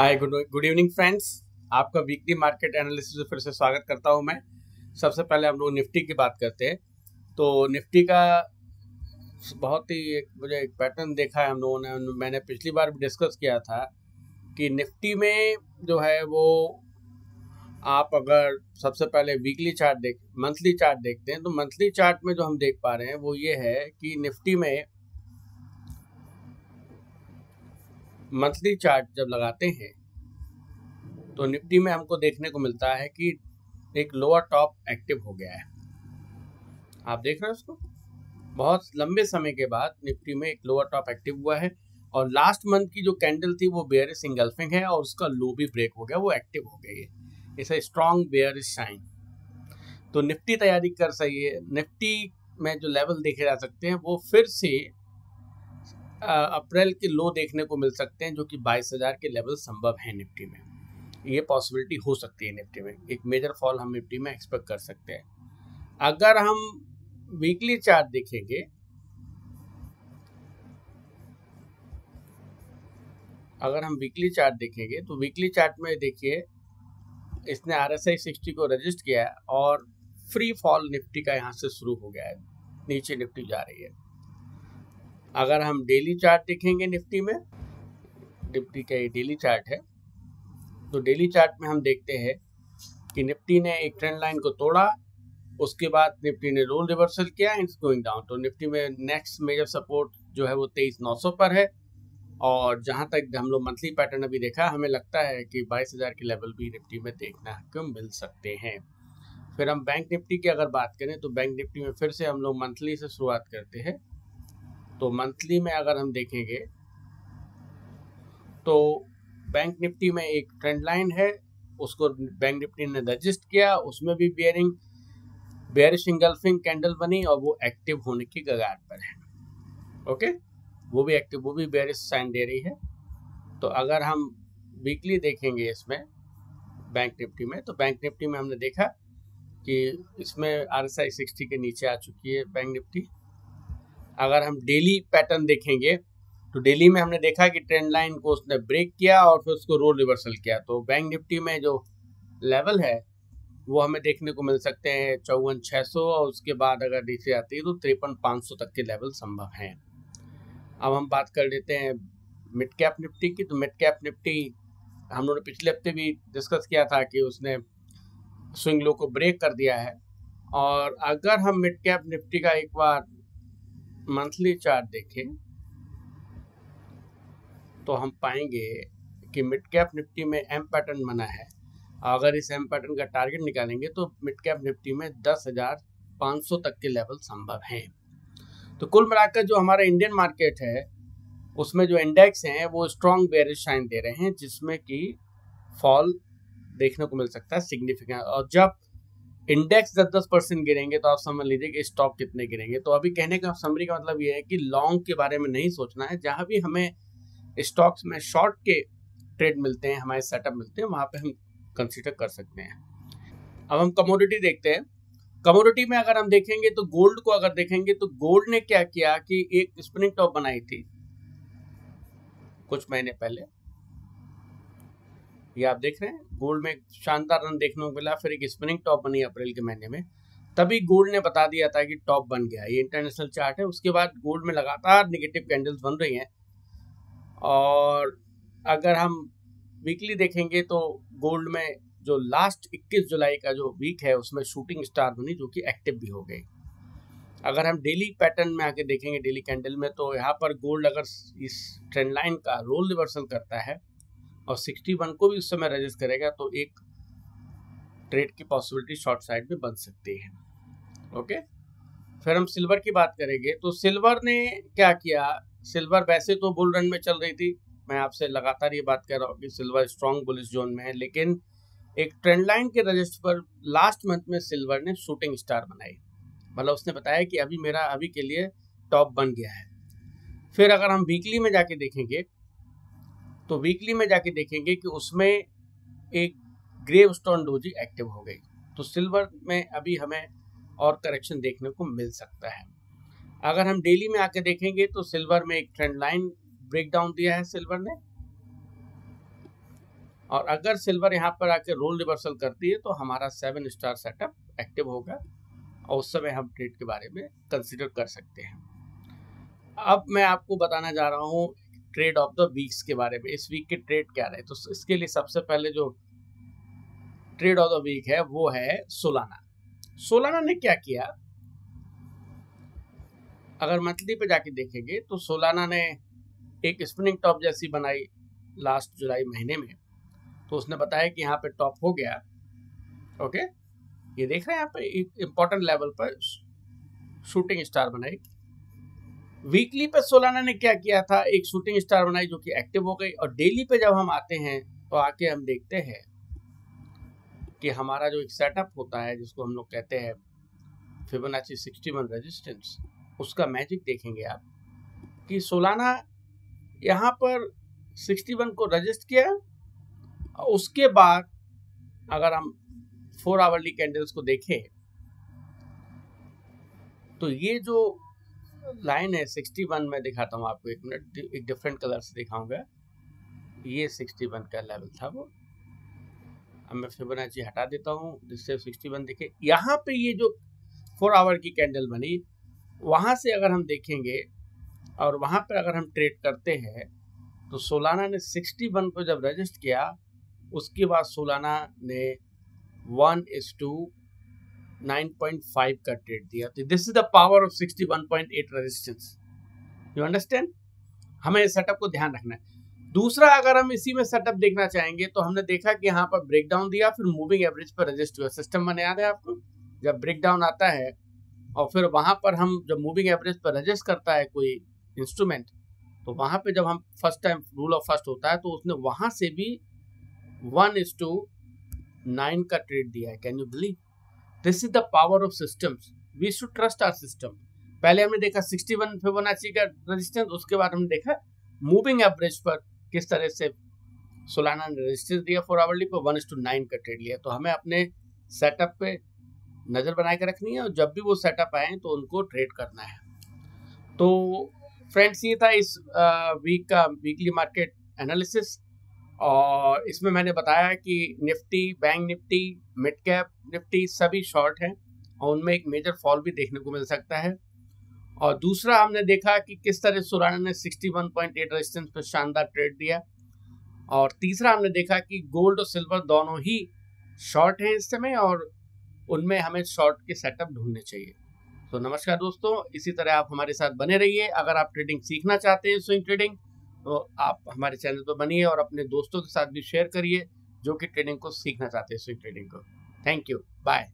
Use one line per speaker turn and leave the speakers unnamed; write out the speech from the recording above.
हाय, good evening friends. आपका weekly market analysis में फिर से स्वागत करता हूं मैं। सबसे पहले हम लोग निफ्टी की बात करते हैं। तो निफ्टी का बहुत ही मुझे एक पैटर्न देखा है हम लोगों ने। मैंने पिछली बार भी डिस्कस किया था कि निफ्टी में जो है वो आप अगर सबसे पहले मंथली चार्ट देखते हैं तो मंथली चार्ट में जो हम देख पा रहे हैं वो ये है कि निफ्टी में मंथली चार्ट जब लगाते हैं तो निफ्टी में हमको देखने को मिलता है कि एक लोअर टॉप एक्टिव हो गया है। आप देख रहे हैं उसको, बहुत लंबे समय के बाद निफ्टी में एक लोअर टॉप एक्टिव हुआ है और लास्ट मंथ की जो कैंडल थी वो बेयरिश इंगल्फिंग है और उसका लो भी ब्रेक हो गया, वो एक्टिव हो गई है। It's a strong bearish sign. तो निफ्टी तैयारी कर सही है। निफ्टी में जो लेवल देखे जा सकते हैं वो फिर से अप्रैल के लो देखने को मिल सकते हैं, जो कि 22,000 के लेवल संभव है निफ्टी में। ये पॉसिबिलिटी हो सकती है निफ्टी में, एक मेजर फॉल हम निफ्टी में एक्सपेक्ट कर सकते हैं। अगर हम वीकली चार्ट देखेंगे, तो वीकली चार्ट में देखिए इसने RSI 60 को रजिस्ट किया है और फ्री फॉल निफ्टी का यहाँ से शुरू हो गया है, नीचे निफ्टी जा रही है। अगर हम डेली चार्ट देखेंगे निफ्टी का ये डेली चार्ट है, तो डेली चार्ट में हम देखते हैं कि निफ्टी ने एक ट्रेंड लाइन को तोड़ा, उसके बाद निफ्टी ने रोल रिवर्सल किया, इट्स गोइंग डाउन। तो निफ्टी में नेक्स्ट मेजर सपोर्ट जो है वो 23,900 पर है और जहां तक हम लोग मंथली पैटर्न अभी देखा, हमें लगता है कि 22,000 के लेवल भी निफ्टी में देखना को मिल सकते हैं। फिर हम बैंक निफ्टी की अगर बात करें तो बैंक निफ्टी में फिर से हम लोग मंथली से शुरुआत करते हैं। तो मंथली में अगर हम देखेंगे तो बैंक निफ्टी में एक ट्रेंड लाइन है, उसको बैंक निफ्टी ने रजिस्ट किया, उसमें भी बेयरिश इंगल्फिंग कैंडल बनी और वो एक्टिव होने की कगार पर है। ओके, वो भी बेयरिश साइन दे रही है। तो अगर हम वीकली देखेंगे इसमें बैंक निफ्टी में, तो बैंक निफ्टी में हमने देखा कि इसमें RSI 60 के नीचे आ चुकी है बैंक निफ्टी। अगर हम डेली पैटर्न देखेंगे तो डेली में हमने देखा कि ट्रेंड लाइन को उसने ब्रेक किया और फिर उसको रोल रिवर्सल किया। तो बैंक निफ्टी में जो लेवल है वो हमें देखने को मिल सकते हैं 54,600 और उसके बाद अगर नीचे आती है तो 53,500 तक के लेवल संभव हैं। अब हम बात कर लेते हैं मिड कैप निफ्टी की। तो मिड कैप निफ्टी हम लोगों ने पिछले हफ्ते भी डिस्कस किया था कि उसने स्विंग लो को ब्रेक कर दिया है। और अगर हम मिड कैप निफ्टी का एक बार मंथली चार्ट देखें तो हम पाएंगे कि मिड कैप निफ्टी में एम पैटर्न बना है। अगर इस एम पैटर्न का टारगेट निकालेंगे तो मिड कैप निफ्टी में 10,500 तक के लेवल संभव हैं। तो कुल मिलाकर जो हमारा इंडियन मार्केट है उसमें जो इंडेक्स हैं वो स्ट्रॉन्ग बेयरिश साइन दे रहे हैं, जिसमें कि फॉल देखने को मिल सकता है सिग्निफिकेंट। और जब इंडेक्स 10% गिरेंगे तो आप समझ लीजिए कि स्टॉक कितने गिरेंगे। तो अभी कहने का समरी का मतलब ये है कि लॉन्ग के बारे में नहीं सोचना है। जहां भी हमें स्टॉक्स में शॉर्ट के ट्रेड मिलते हैं, हमारे सेटअप मिलते हैं, वहां पे हम कंसीडर कर सकते हैं। अब हम कमोडिटी देखते हैं। कमोडिटी में अगर हम देखेंगे तो गोल्ड को अगर देखेंगे तो गोल्ड ने क्या किया कि एक स्पिनिंग टॉप बनाई थी कुछ महीने पहले। ये आप देख रहे हैं, गोल्ड में शानदार रन देखने को मिला, फिर एक स्पिनिंग टॉप बनी अप्रैल के महीने में। तभी गोल्ड ने बता दिया था कि टॉप बन गया। ये इंटरनेशनल चार्ट है। उसके बाद गोल्ड में लगातार नेगेटिव कैंडल्स बन रही हैं। और अगर हम वीकली देखेंगे तो गोल्ड में जो लास्ट 21 जुलाई का जो वीक है उसमें शूटिंग स्टार बनी, जो कि एक्टिव भी हो गई। अगर हम डेली पैटर्न में आके देखेंगे, डेली कैंडल में, तो यहाँ पर गोल्ड अगर इस ट्रेंड लाइन का रोल रिवर्सल करता है और 61 को भी उस समय रजिस्ट करेगा तो एक ट्रेड की पॉसिबिलिटी शॉर्ट साइड में बन सकती है। ओके, फिर हम सिल्वर की बात करेंगे तो सिल्वर ने क्या किया। सिल्वर वैसे तो बुल रन में चल रही थी, मैं आपसे लगातार ये बात कर रहा हूँ कि सिल्वर स्ट्रॉन्ग बुलिश जोन में है, लेकिन एक ट्रेंड लाइन के रजिस्टर पर लास्ट मंथ में सिल्वर ने शूटिंग स्टार बनाई। मतलब उसने बताया कि अभी मेरा अभी के लिए टॉप बन गया है। फिर अगर हम वीकली में जाके देखेंगे तो वीकली में जाके देखेंगे कि उसमें एक ग्रेव स्टोन डोजी एक्टिव हो गई। तो सिल्वर में अभी हमें और करेक्शन देखने को मिल सकता है। अगर हम डेली में आके देखेंगे तो सिल्वर में एक ट्रेंड लाइन ब्रेक डाउन दिया है सिल्वर ने। और अगर सिल्वर यहाँ पर आके रोल रिवर्सल करती है तो हमारा 7 स्टार सेटअप एक्टिव होगा और उस समय हम ट्रेड के बारे में कंसिडर कर सकते हैं। अब मैं आपको बताना जा रहा हूँ ट्रेड ऑफ द वीक्स के बारे में। इस वीक के ट्रेड क्या रहे, तो इसके लिए सबसे पहले जो ट्रेड ऑफ द वीक है वो है सोलाना। सोलाना ने क्या किया, अगर मंथली पे जाके देखेंगे तो सोलाना ने एक स्पिनिंग टॉप जैसी बनाई लास्ट जुलाई महीने में। तो उसने बताया कि यहाँ पे टॉप हो गया, ओके, ये देख रहे हैं यहाँ पे इंपॉर्टेंट लेवल पर शूटिंग स्टार बनाई। वीकली पे सोलाना ने क्या किया था, एक शूटिंग स्टार बनाई जो कि एक्टिव हो गई। और डेली पे जब हम आते हैं तो आके हम देखते हैं कि हमारा जो एक सेटअप होता है जिसको हम लोग कहते हैं फिबोनाची 61 रेजिस्टेंस, उसका मैजिक देखेंगे आप कि सोलाना यहाँ पर 61 को रजिस्ट किया। उसके बाद अगर हम 4 आवरली कैंडल्स को देखें तो ये जो लाइन है 61, मैं दिखाता हूँ आपको, एक मिनट, एक डिफरेंट कलर से दिखाऊंगा। ये 61 का लेवल था वो। अब मैं फिबोनाची हटा देता हूँ जिससे 61 दिखे। यहाँ पे ये जो 4 आवर की कैंडल बनी, वहाँ से अगर हम देखेंगे और वहाँ पर अगर हम ट्रेड करते हैं तो सोलाना ने 61 को जब रजिस्ट किया, उसके बाद सोलाना ने 1:9.5 का ट्रेड दिया। तो this is the power of 61.8 resistance. You understand? हमें इस सेटअप को ध्यान रखना है। दूसरा, अगर हम इसी में सेटअप देखना चाहेंगे तो हमने देखा कि यहाँ पर ब्रेकडाउन दिया, फिर मूविंग एवरेज पर रजिस्ट हुआ। सिस्टम में याद है आपको, जब ब्रेकडाउन आता है और फिर वहां पर हम जब मूविंग एवरेज पर रजिस्ट करता है कोई इंस्ट्रूमेंट, तो वहां पे जब हम first time rule of first होता है तो उसने वहां से भी 1:9 का ट्रेड दिया है। Can you believe? This is the power of systems. We should trust our system. पहले हमने देखा 61 फिबोनाची का रेजिस्टेंस, उसके बाद हमने देखा मूविंग एवरेज पर किस तरह से सोलाना ने रेजिस्टेंस दिया 4 आवरली पर, 1:9 का ट्रेड लिया। तो हमें अपने सेटअप पे नजर बना के रखनी है और जब भी वो सेटअप आए तो उनको ट्रेड करना है। तो फ्रेंड्स, ये था इस वीक का वीकली मार्केट एनालिसिस। और इसमें मैंने बताया कि Nifty, bank Nifty, mid cap Nifty सभी शॉर्ट हैं और उनमें एक मेजर फॉल भी देखने को मिल सकता है। और दूसरा, हमने देखा कि किस तरह सोलाना ने 61.8 रेजिस्टेंस पर शानदार ट्रेड दिया। और तीसरा, हमने देखा कि गोल्ड और सिल्वर दोनों ही शॉर्ट हैं इस समय और उनमें हमें शॉर्ट के सेटअप ढूंढने चाहिए। तो नमस्कार दोस्तों, इसी तरह आप हमारे साथ बने रहिए। अगर आप ट्रेडिंग सीखना चाहते हैं, स्विंग ट्रेडिंग, तो आप हमारे चैनल पर बनिए और अपने दोस्तों के साथ भी शेयर करिए जो कि ट्रेडिंग को सीखना चाहते हैं, स्विंग ट्रेडिंग को। Thank you, bye.